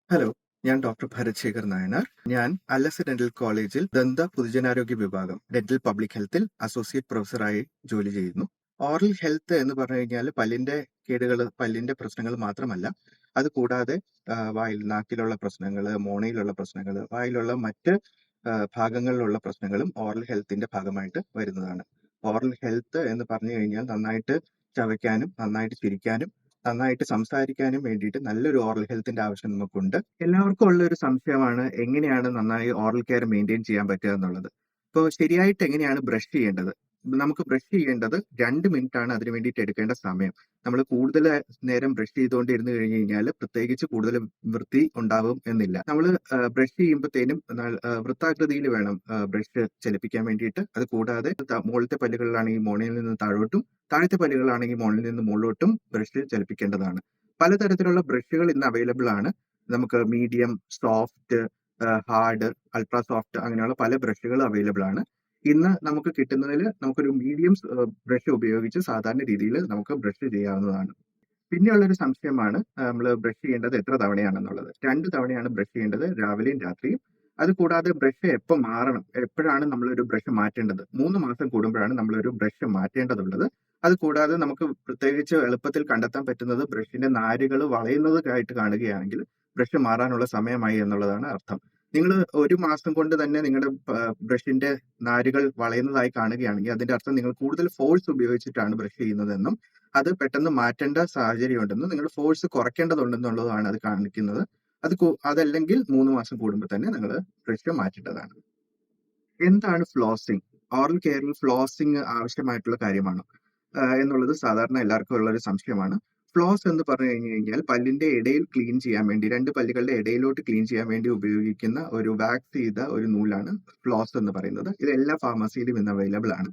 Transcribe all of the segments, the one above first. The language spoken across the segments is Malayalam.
ഹലോ, ഞാൻ ഡോക്ടർ ഭരത് ശേഖർ നായനാർ. ഞാൻ അലസ് ഡെന്റൽ കോളേജിൽ ദന്ത പൊതുജനാരോഗ്യ വിഭാഗം ഡെന്റൽ പബ്ലിക് ഹെൽത്തിൽ അസോസിയേറ്റ് പ്രൊഫസറായി ജോലി ചെയ്യുന്നു. ഓറൽ ഹെൽത്ത് എന്ന് പറഞ്ഞു കഴിഞ്ഞാൽ പല്ലിന്റെ കേടുകൾ, പല്ലിന്റെ പ്രശ്നങ്ങൾ മാത്രമല്ല, അത് കൂടാതെ വായിൽ നാക്കിലുള്ള പ്രശ്നങ്ങൾ, മോണയിലുള്ള പ്രശ്നങ്ങൾ, വായിലുള്ള മറ്റ് ഭാഗങ്ങളിലുള്ള പ്രശ്നങ്ങളും ഓറൽ ഹെൽത്തിന്റെ ഭാഗമായിട്ട് വരുന്നതാണ്. ഓറൽ ഹെൽത്ത് എന്ന് പറഞ്ഞു കഴിഞ്ഞാൽ നന്നായിട്ട് ചവയ്ക്കാനും നന്നായിട്ട് ചിരിക്കാനും നന്നായിട്ട് സംസാരിക്കാനും വേണ്ടിയിട്ട് നല്ലൊരു ഓറൽ ഹെൽത്തിന്റെ ആവശ്യം നമുക്കുണ്ട്. എല്ലാവർക്കും ഉള്ള ഒരു സംശയമാണ് എങ്ങനെയാണ് നന്നായി ഓറൽ കെയർ മെയിൻറ്റെയിൻ ചെയ്യാൻ പറ്റുക എന്നുള്ളത്. ഇപ്പോൾ ശരിയായിട്ട് എങ്ങനെയാണ് ബ്രഷ് ചെയ്യേണ്ടത്? നമുക്ക് ബ്രഷ് ചെയ്യേണ്ടത് 2 മിനിറ്റ് ആണ് അതിന് വേണ്ടിയിട്ട് എടുക്കേണ്ട സമയം. നമ്മൾ കൂടുതൽ നേരം ബ്രഷ് ചെയ്തുകൊണ്ടിരുന്ന് കഴിഞ്ഞ് കഴിഞ്ഞാൽ പ്രത്യേകിച്ച് കൂടുതൽ വൃത്തി ഉണ്ടാവും എന്നില്ല. നമ്മൾ ബ്രഷ് ചെയ്യുമ്പത്തേനും വൃത്താകൃതിയിൽ വേണം ബ്രഷ് ചലിപ്പിക്കാൻ വേണ്ടിയിട്ട്. അത് കൂടാതെ മുകളിലത്തെ പല്ലുകളിലാണെങ്കിൽ മോണയിൽ നിന്ന് താഴോട്ടും, താഴത്തെ പല്ലുകളാണെങ്കിൽ മോണിൽ നിന്ന് മുകളിലോട്ടും ബ്രഷ് ചലിപ്പിക്കേണ്ടതാണ്. പലതരത്തിലുള്ള ബ്രഷുകൾ ഇന്ന് അവൈലബിൾ ആണ്. നമുക്ക് medium, soft, hard, ultra soft അങ്ങനെയുള്ള പല ബ്രഷുകൾ അവൈലബിൾ ആണ്. ഇന്ന് നമുക്ക് കിട്ടുന്നതിൽ നമുക്കൊരു മീഡിയം ബ്രഷ് ഉപയോഗിച്ച് സാധാരണ രീതിയിൽ നമുക്ക് ബ്രഷ് ചെയ്യാവുന്നതാണ്. പിന്നെയുള്ളൊരു സംശയമാണ് നമ്മൾ ബ്രഷ് ചെയ്യേണ്ടത് എത്ര തവണയാണെന്നുള്ളത്. 2 തവണയാണ് ബ്രഷ് ചെയ്യേണ്ടത്, രാവിലെയും രാത്രിയും. അത് കൂടാതെ ബ്രഷ് എപ്പോൾ മാറണം, എപ്പോഴാണ് നമ്മളൊരു ബ്രഷ് മാറ്റേണ്ടത്? 3 മാസം കൂടുമ്പോഴാണ് നമ്മളൊരു ബ്രഷ് മാറ്റേണ്ടതുള്ളത്. അത് കൂടാതെ നമുക്ക് പ്രത്യേകിച്ച് എളുപ്പത്തിൽ കണ്ടെത്താൻ പറ്റുന്നത് ബ്രഷിന്റെ നാരുകൾ വളയുന്നതായിട്ട് കാണുകയാണെങ്കിൽ ബ്രഷ് മാറാനുള്ള സമയമായി എന്നുള്ളതാണ് അർത്ഥം. നിങ്ങൾ 1 മാസം കൊണ്ട് തന്നെ നിങ്ങളുടെ ബ്രഷിന്റെ നാരുകൾ വളയുന്നതായി കാണുകയാണെങ്കിൽ അതിന്റെ അർത്ഥം നിങ്ങൾ കൂടുതൽ ഫോഴ്സ് ഉപയോഗിച്ചിട്ടാണ് ബ്രഷ് ചെയ്യുന്നതെന്നും അത് പെട്ടെന്ന് മാറ്റേണ്ട സാഹചര്യമുണ്ടെന്നും നിങ്ങൾ ഫോഴ്സ് കുറയ്ക്കേണ്ടതുണ്ടെന്നുള്ളതാണ് അത് കാണിക്കുന്നത്. അതല്ലെങ്കിൽ 3 മാസം കൂടുമ്പോൾ തന്നെ നിങ്ങൾ ബ്രഷ് മാറ്റേണ്ടതാണ്. എന്താണ് ഫ്ലോസിംഗ്? ഓറൽ കെയറിൽ ഫ്ലോസിംഗ് ആവശ്യമായിട്ടുള്ള കാര്യമാണോ എന്നുള്ളത് സാധാരണ എല്ലാവർക്കും ഉള്ള ഒരു സംശയമാണ്. ഫ്ലോസ് എന്ന് പറഞ്ഞു കഴിഞ്ഞു കഴിഞ്ഞാൽ പല്ലിന്റെ ഇടയിൽ ക്ലീൻ ചെയ്യാൻ വേണ്ടി, 2 പല്ലുകളുടെ ഇടയിലോട്ട് ക്ലീൻ ചെയ്യാൻ വേണ്ടി ഉപയോഗിക്കുന്ന ഒരു വാക്സ് ചെയ്ത ഒരു നൂലാണ് ഫ്ലോസ് എന്ന് പറയുന്നത്. ഇത് എല്ലാ ഫാർമസിയിലും ഇന്ന് അവൈലബിൾ ആണ്.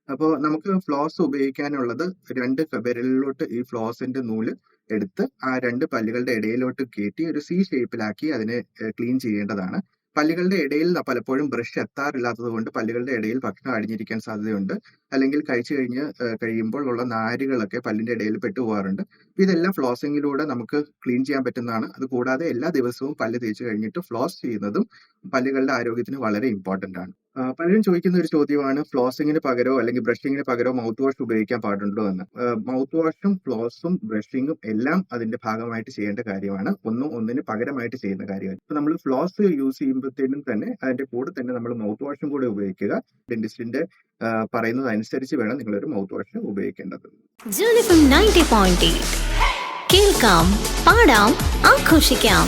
അപ്പോൾ നമുക്ക് ഫ്ലോസ് ഉപയോഗിക്കാനുള്ളത് 2 വിരലിലോട്ട് ഈ ഫ്ലോസിന്റെ നൂല് എടുത്ത് ആ 2 പല്ലുകളുടെ ഇടയിലോട്ട് കയറ്റി ഒരു സി ഷേപ്പിലാക്കി അതിനെ ക്ലീൻ ചെയ്യേണ്ടതാണ്. പല്ലുകളുടെ ഇടയിൽ പലപ്പോഴും ബ്രഷ് എത്താറില്ലാത്തത് കൊണ്ട് പല്ലുകളുടെ ഇടയിൽ ഭക്ഷണം അടിഞ്ഞിരിക്കാൻ സാധ്യതയുണ്ട്. അല്ലെങ്കിൽ കഴിച്ചു കഴിയുമ്പോൾ ഉള്ള നാരുകളൊക്കെ പല്ലിന്റെ ഇടയിൽ പെട്ടുപോകാറുണ്ട്. ഇതെല്ലാം ഫ്ലോസിങ്ങിലൂടെ നമുക്ക് ക്ലീൻ ചെയ്യാൻ പറ്റുന്നതാണ്. അത് കൂടാതെ എല്ലാ ദിവസവും പല്ല് തേച്ച് കഴിഞ്ഞിട്ട് ഫ്ലോസ് ചെയ്യുന്നതും പല്ലുകളുടെ ആരോഗ്യത്തിന് വളരെ ഇമ്പോർട്ടന്റ് ആണ്. പലരും ചോദിക്കുന്ന ഒരു ചോദ്യമാണ് ഫ്ലോസിങ്ങിന് പകരമോ അല്ലെങ്കിൽ ബ്രഷിങ്ങിന് പകരമോ മൗത്ത് വാഷ് ഉപയോഗിക്കാൻ പാടുണ്ടോ എന്ന്. മൗത്ത് വാഷും ഫ്ലോസും ബ്രഷിങ്ങും എല്ലാം അതിന്റെ ഭാഗമായിട്ട് ചെയ്യേണ്ട കാര്യമാണ്. ഒന്നും ഒന്നിന് പകരമായിട്ട് ചെയ്യുന്ന കാര്യമാണ്. ഇപ്പൊ നമ്മൾ ഫ്ലോസ് യൂസ് ചെയ്യുമ്പോഴത്തേനും തന്നെ അതിന്റെ കൂടെ തന്നെ നമ്മൾ മൗത്ത് വാഷും കൂടെ ഉപയോഗിക്കുക. ഡെന്റിസ്റ്റിന്റെ പറയുന്നത് അനുസരിച്ച് വേണം നിങ്ങളൊരു മൗത്ത് വാഷ് ഉപയോഗിക്കേണ്ടത്. ജൂനിഫം 90.8 കേൾക്കാം, പാടാം, ആഘോഷിക്കാം.